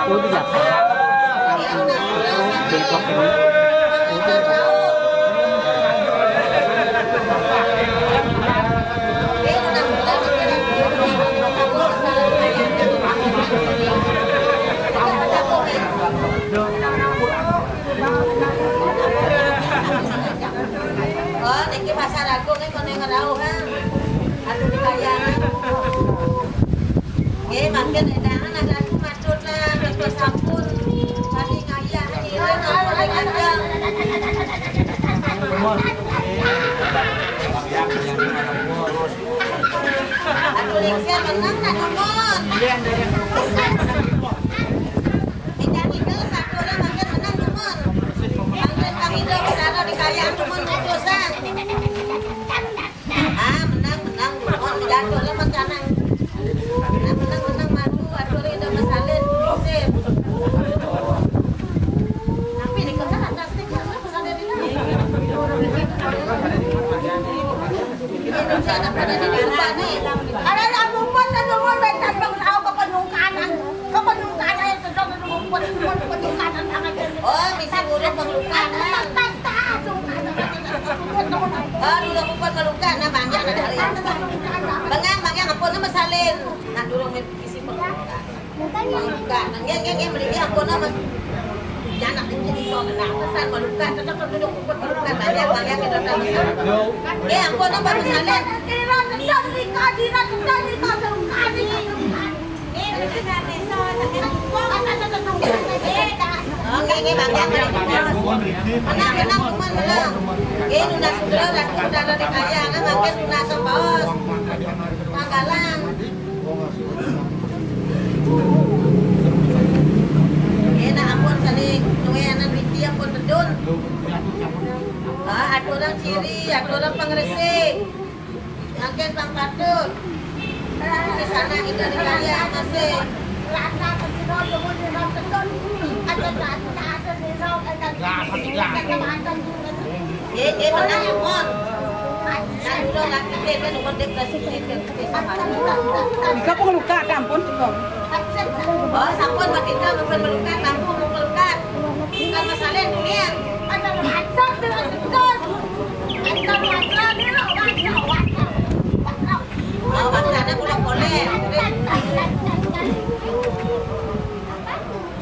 Oh, di Jakarta. Bengkok ini. Oh, niki pasar agung nih kono ngerau ha. Aduh dikayangan. Nggih, makin edangan ada aku matut lah, betul sampun. Tadi ngayah ieu paling ajang. Aduh lingser menang nak nomor. Tidak itu satu orang makin menang nomor. Makin kami dah berada di kayaan nomor dosan. Ah menang nomor jatuh lah mencanang. Menang madu aduh ini masalin sip. Tapi di kota atas ni kan masalin ini. Ini jangan pada di depan ni. Ada lumpuan dan lumpuan betan bangun aku ke penungkanan yang sedang lumpuan penungkanan akan. Oh, misi burung pengelukanan. Oh, dulu lumpuan melukan nah banyak ada hari. Banyak ampun nama salin. Nah dulu misi pengelukanan. Pengelukanan. Nge beli ampun nama jangan jadi so kena pesan melukan tetap duduk lumpuan melukan banyak kita dah besar. Ampun nama salin. Menang cuma menang. Nuna sudah ada di kayangan makin nuna sebos. Manggalang. Enak ampun kali nuenan witi ampun bedun. Ada orang ciri, ada orang pengresik. Makin pang patut. Di sana kita di kayangan masih. Menang ampun. Udah lagi dia kan umur depresi Ikaw pengeluka ampun ikaw. Oh, sampun makin kau bukan melukat, lampu melukat. Bukan masalah dunia. Oh, masalahnya pulang boleh.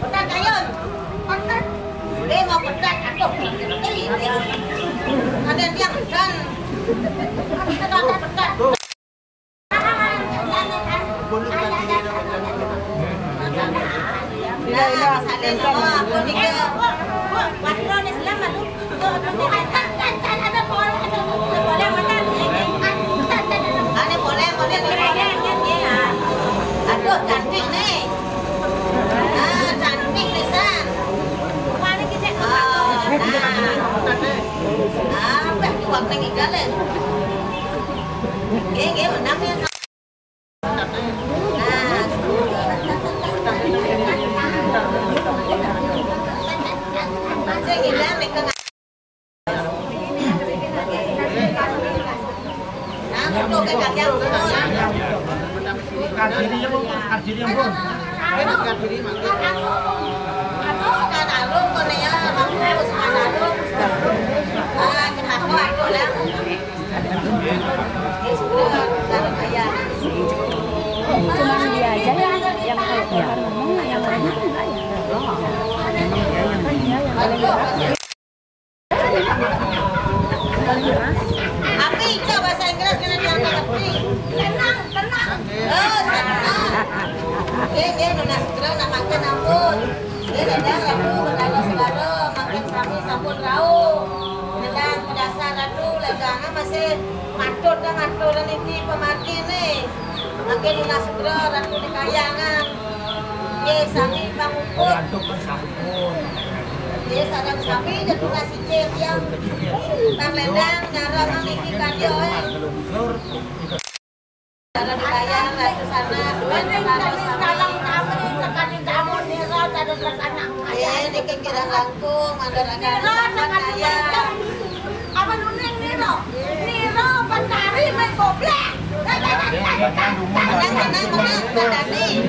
Petat ayun. Dia mau petat atau ada yang petat. Ada petat. Nah, misalnya aku nih ke Waslo nih selama tuh boleh aduh cantik nih cantik lisan kemana kita apa uang lagi galen gede menang ya. Cuma dia aja yang kalau ngomong yang lain enggak ya. Api coba bahasa Inggris kena yang ngerti. Senang. Nuna segera nak makan ampun. Nedang ratu berdana segala makan kami sampun rau. Nedang dasar ratu ledangnya masih matut ini pemati nih. Makin nuna segera ratu di kayangan. Sami panguput. Sadang sami jadi nasi cek yang tang ledang nyarangan iki kandio ada di kayangan ratu sana duit kalau kamu sekali kamu nira ada sana ini kira langkung ada kaya apa nuning niro pancari main goblek menang Dani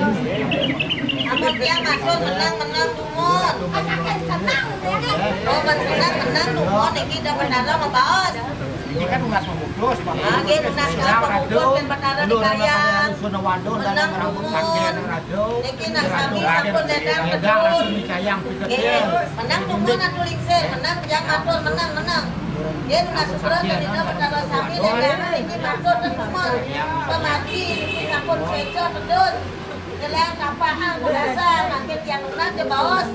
Amun tiang matur menang dumon. Oh, menang dumon iki da Batara mabaos. Ini kan unas memutus, Pak. Lagi unas memutus dan Batara dikayang. Menang rambut sakit rado. Niki nasami sampun dedang Edang kedul. langsung dicayang pikir. Menang dumon atu lingser, menang tiang matur menang. Dia unas sukron dari da Batara sami dedang iki matur dumon. Pemati iki sampun seco pedun. Jalan kapaan dasar makin yang lunak je baos.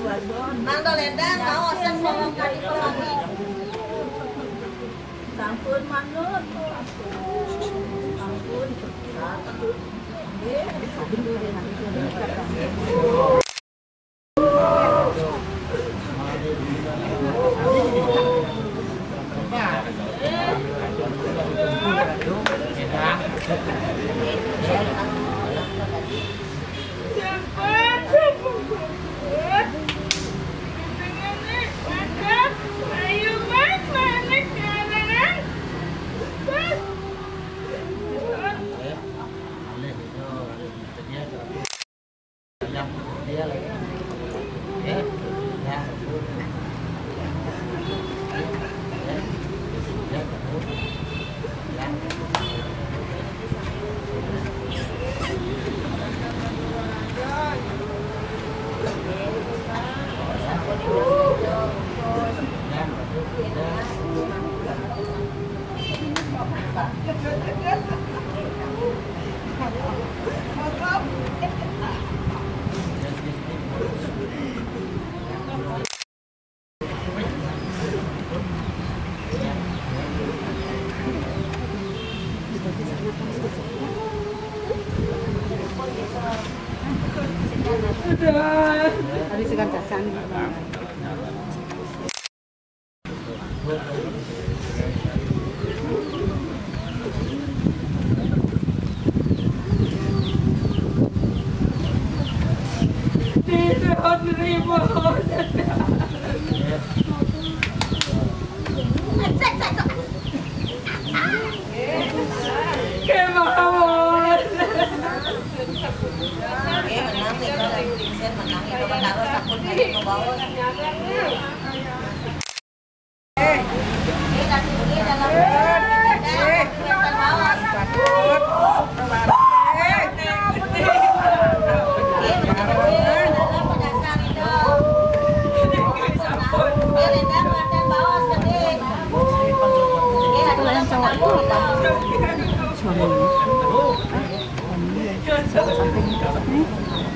Mang doledang mau sen ngomong kali pemati. Sampun manut. Sampun. Hari sekarang cacan.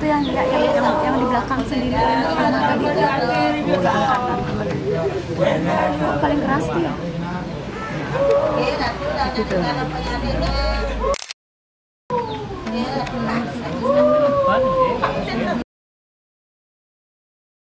Itu yang di belakang sendiri tadi paling keras tuh ya.